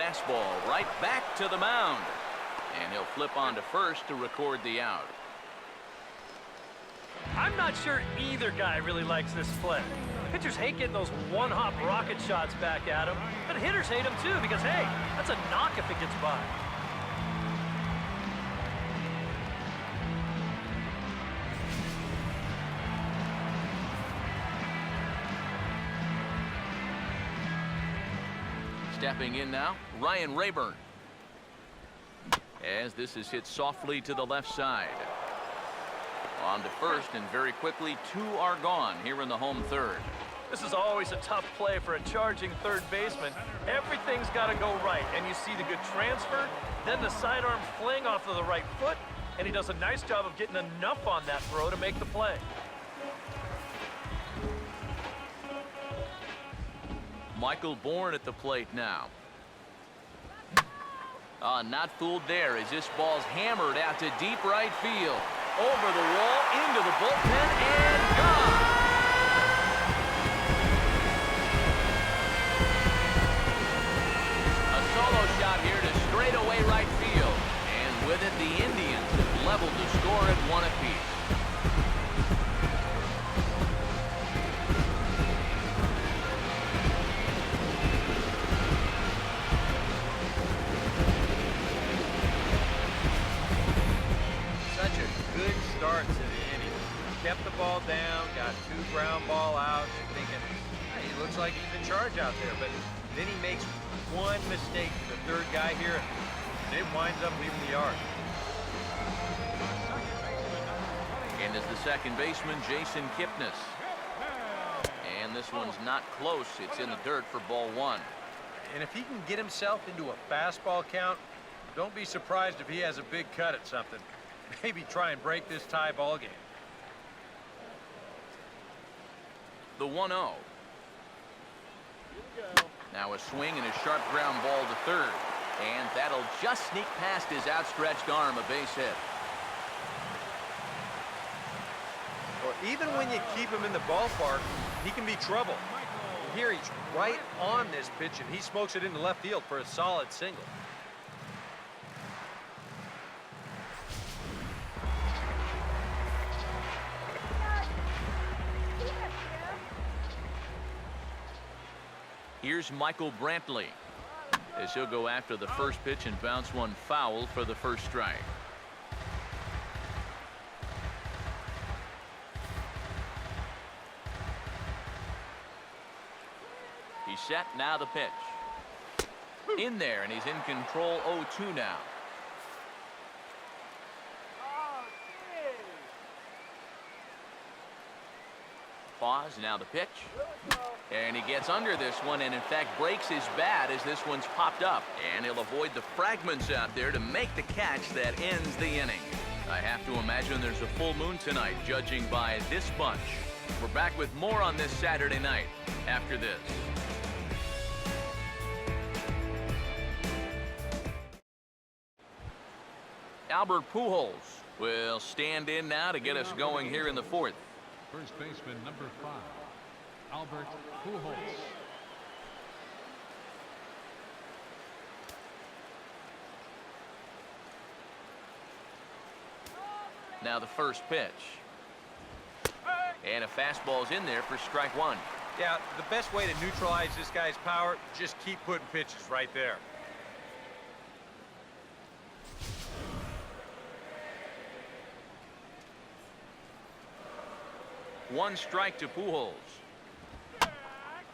fastball right back to the mound. And he'll flip on to first to record the out. I'm not sure either guy really likes this play. Pitchers hate getting those one-hop rocket shots back at him, but hitters hate them too because, hey, that's a knock if it gets by. Stepping in now, Ryan Rayburn. As this is hit softly to the left side. On to first, and very quickly, 2 are gone here in the home third. This is always a tough play for a charging third baseman. Everything's got to go right, and you see the good transfer, then the sidearm fling off of the right foot, and he does a nice job of getting enough on that throw to make the play. Michael Bourne at the plate now. Not fooled there as this ball's hammered out to deep right field. Over the wall, into the bullpen, and gone. A solo shot here to straightaway right field. And with it, the Indians have leveled the score at 1 apiece. Starts in the inning. Kept the ball down, got 2 ground ball outs, thinking, hey, he looks like he's in charge out there. But then he makes one mistake, the third guy here, and it winds up leaving the yard. And is the second baseman, Jason Kipnis. And this one's not close. It's in the dirt for ball 1. And if he can get himself into a fastball count, don't be surprised if he has a big cut at something. Maybe try and break this tie ball game. The 1-0. Now a swing and a sharp ground ball to third. And that'll just sneak past his outstretched arm, a base hit. Well, even when you keep him in the ballpark, he can be trouble. Here he's right on this pitch, and he smokes it into left field for a solid single. Here's Michael Brantley as he'll go after the first pitch and bounce one foul for the first strike. He's set, now the pitch. In there, and he's in control. 0-2 now. Pause, now the pitch. And he gets under this one and in fact breaks his bat as this one's popped up. And he'll avoid the fragments out there to make the catch that ends the inning. I have to imagine there's a full moon tonight, judging by this bunch. We're back with more on this Saturday night after this. Albert Pujols will stand in now to get us going here in the fourth. First baseman number 5, Albert Pujols. Now the first pitch. And a fastball's in there for strike 1. Yeah, the best way to neutralize this guy's power, just keep putting pitches right there. One strike to Pujols.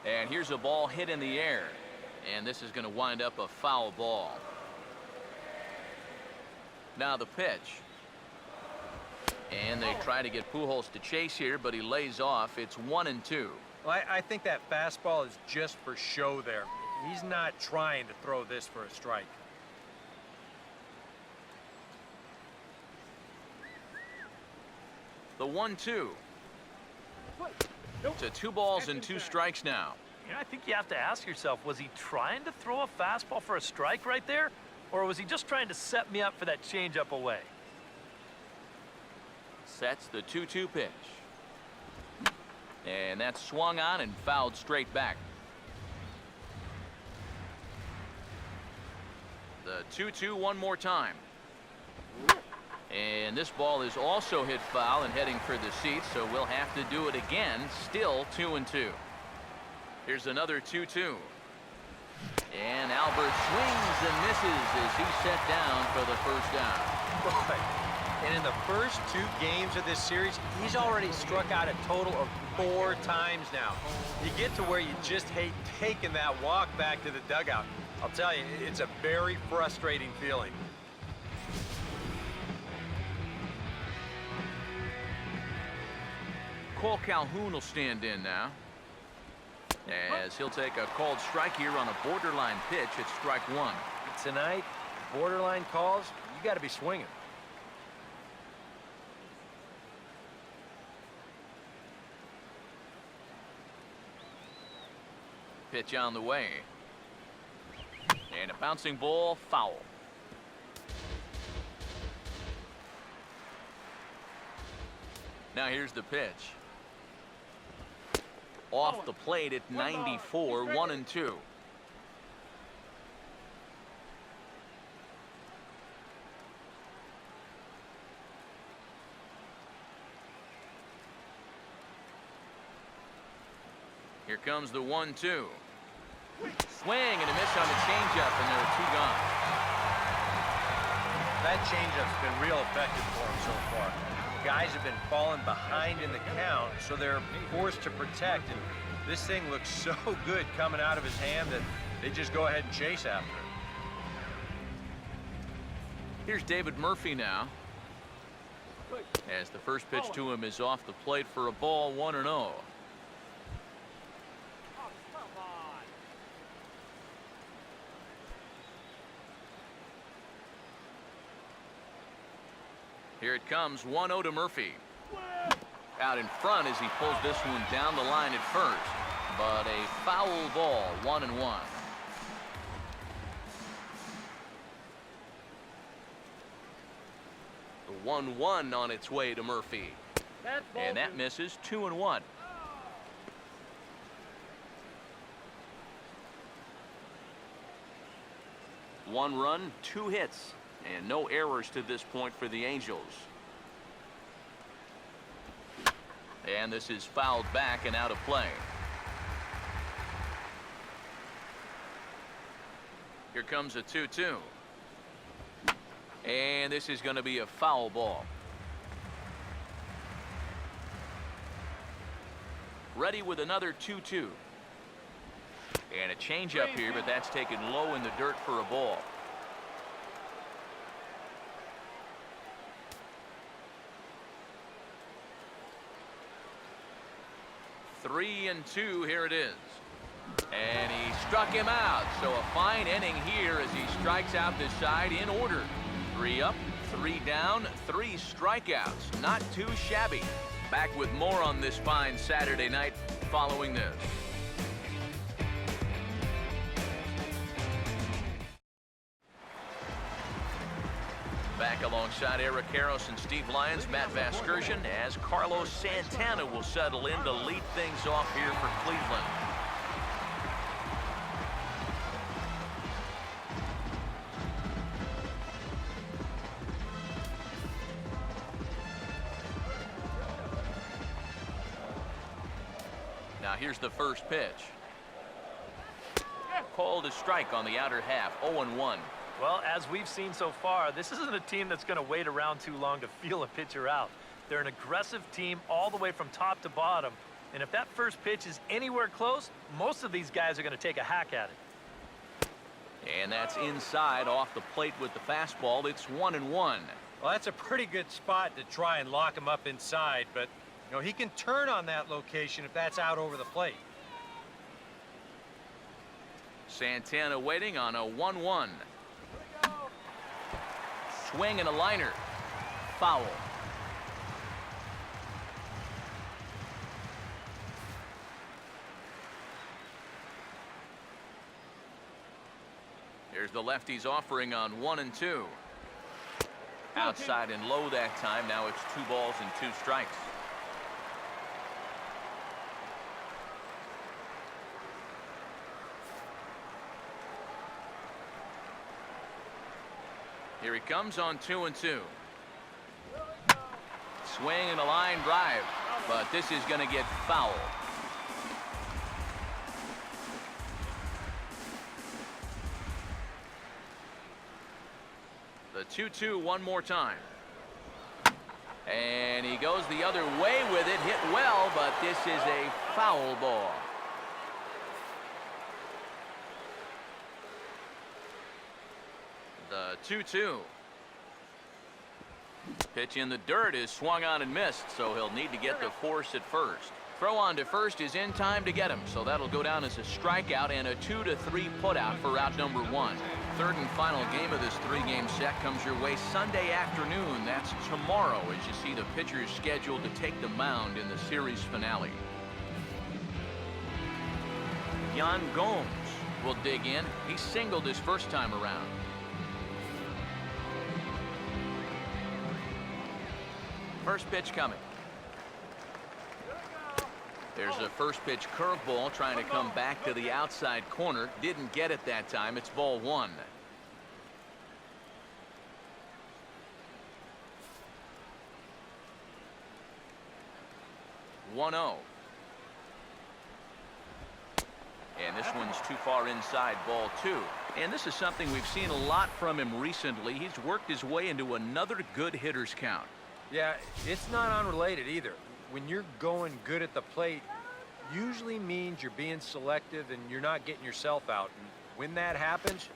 And here's a ball hit in the air. And this is going to wind up a foul ball. Now the pitch. And they try to get Pujols to chase here, but he lays off. It's 1-2. Well, I think that fastball is just for show there. He's not trying to throw this for a strike. The 1-2. To 2 balls and 2 strikes now. You know, I think you have to ask yourself, was he trying to throw a fastball for a strike right there? Or was he just trying to set me up for that changeup away? Sets the 2-2 pitch. And that's swung on and fouled straight back. 2-2 one more time. And this ball is also hit foul and heading for the seats, so we'll have to do it again. Still 2-2. Here's another 2-2. And Albert swings and misses as he's set down for the first down. And in the first 2 games of this series, he's already struck out a total of 4 times now. You get to where you just hate taking that walk back to the dugout. I'll tell you, it's a very frustrating feeling. Cole Calhoun will stand in now, as he'll take a called strike here on a borderline pitch at strike 1. Tonight, borderline calls, you got to be swinging. Pitch on the way. And a bouncing ball, foul. Now here's the pitch. Off the plate at 94, 1-2. Here comes the 1-2. Swing and a miss on the changeup, and there are 2 gone. That changeup's been real effective for him so far. Guys have been falling behind in the count, so they're forced to protect, and this thing looks so good coming out of his hand that they just go ahead and chase after it. Here's David Murphy now, as the first pitch to him is off the plate for a ball, 1-0. Here it comes, 1-0 to Murphy. Out in front as he pulls this one down the line at first, but a foul ball, 1-1. The 1-1 on its way to Murphy, and that misses. 2-1. One run, 2 hits. And no errors to this point for the Angels. And this is fouled back and out of play. Here comes a 2-2. And this is going to be a foul ball. Ready with another 2-2. And a changeup here, but that's taken low in the dirt for a ball. 3-2, here it is. And he struck him out. So a fine inning here as he strikes out this side in order. 3 up, 3 down, 3 strikeouts. Not too shabby. Back with more on this fine Saturday night following this. Back alongside Eric Karros and Steve Lyons, Matt Vasgersian, as Carlos Santana will settle in to lead things off here for Cleveland. Now here's the first pitch. Called a strike on the outer half, 0-1. Well, as we've seen so far, this isn't a team that's going to wait around too long to feel a pitcher out. They're an aggressive team all the way from top to bottom. And if that first pitch is anywhere close, most of these guys are going to take a hack at it. And that's inside off the plate with the fastball. It's 1-1. Well, that's a pretty good spot to try and lock him up inside, but you know, he can turn on that location if that's out over the plate. Santana waiting on a 1-1. Swing and a liner. Foul. Here's the lefty's offering on 1-2. Outside and low that time. Now it's 2 balls and 2 strikes. Here he comes on 2-2. Swing and a line drive, but this is going to get foul. The 2-2 one more time. And he goes the other way with it, hit well, but this is a foul ball. The 2-2. Pitch in the dirt is swung on and missed, so he'll need to get the force at first. Throw on to first is in time to get him, so that'll go down as a strikeout and a 2-3 putout for out number 1. Third and final game of this 3-game set comes your way Sunday afternoon. That's tomorrow as you see the pitchers scheduled to take the mound in the series finale. Yan Gomes will dig in. He singled his first time around. First pitch coming. There's a first pitch curveball trying to come back to the outside corner. Didn't get it that time. It's ball 1. (1-0). And this one's too far inside, ball 2. And this is something we've seen a lot from him recently. He's worked his way into another good hitter's count. Yeah, it's not unrelated either. When you're going good at the plate, usually means you're being selective and you're not getting yourself out. And when that happens,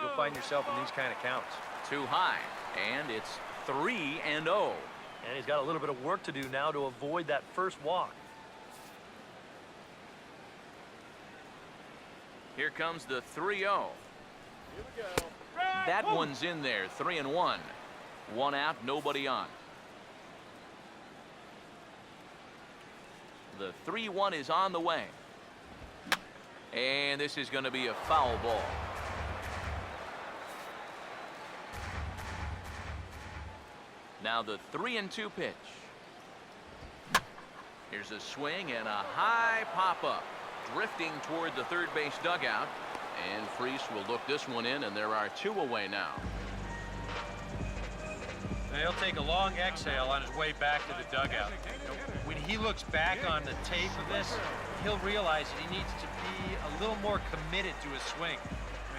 you'll find yourself in these kind of counts. Too high, and it's 3-0. And he's got a little bit of work to do now to avoid that first walk. Here comes the 3-0. That one's in there, 3-1. 1 out, nobody on. The 3-1 is on the way. And this is going to be a foul ball. Now the 3-2 pitch. Here's a swing and a high pop-up. Drifting toward the third base dugout. And Freese will look this one in, and there are 2 away now. Now he'll take a long exhale on his way back to the dugout. When he looks back on the tape of this, he'll realize that he needs to be a little more committed to his swing.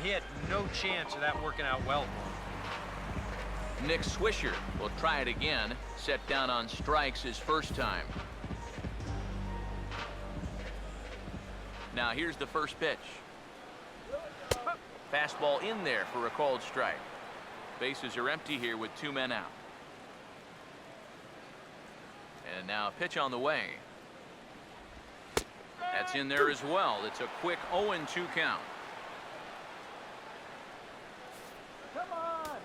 He had no chance of that working out well for him. Nick Swisher will try it again. Set down on strikes his first time. Now here's the first pitch. Fastball in there for a called strike. Bases are empty here with 2 men out. And now a pitch on the way. That's in there as well. It's a quick 0-2 count. Come on.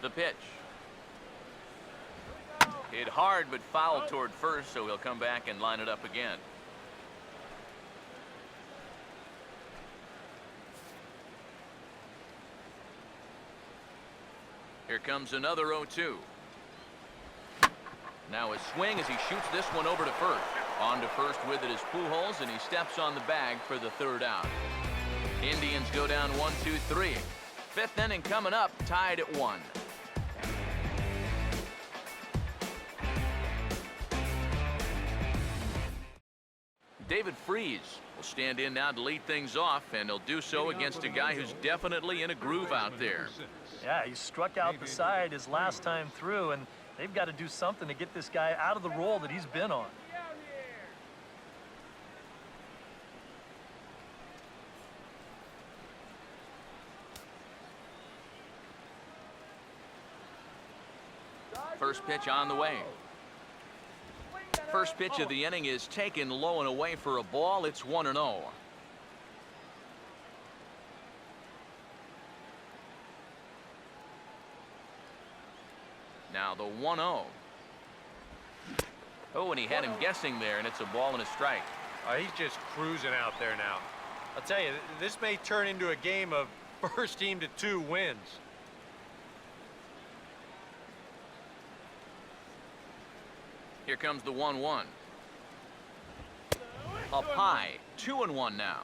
The pitch. Hit hard but fouled toward first, so he'll come back and line it up again. Here comes another 0-2. Now a swing as he shoots this one over to first. On to first with it is Pujols, and he steps on the bag for the 3rd out. Indians go down 1-2-3. 5th inning coming up, tied at 1. David Freese will stand in now to lead things off, and he'll do so against a guy who's definitely in a groove out there. Yeah, he struck out the side his last time through, and they've got to do something to get this guy out of the role that he's been on. First pitch on the way. First pitch of the inning is taken low and away for a ball. It's 1-0. Now the 1-0. Oh, and he had him guessing there, and it's a ball and a strike. He's just cruising out there now. I'll tell you, this may turn into a game of first team to 2 wins. Here comes the 1-1. Up high, 2-1 now.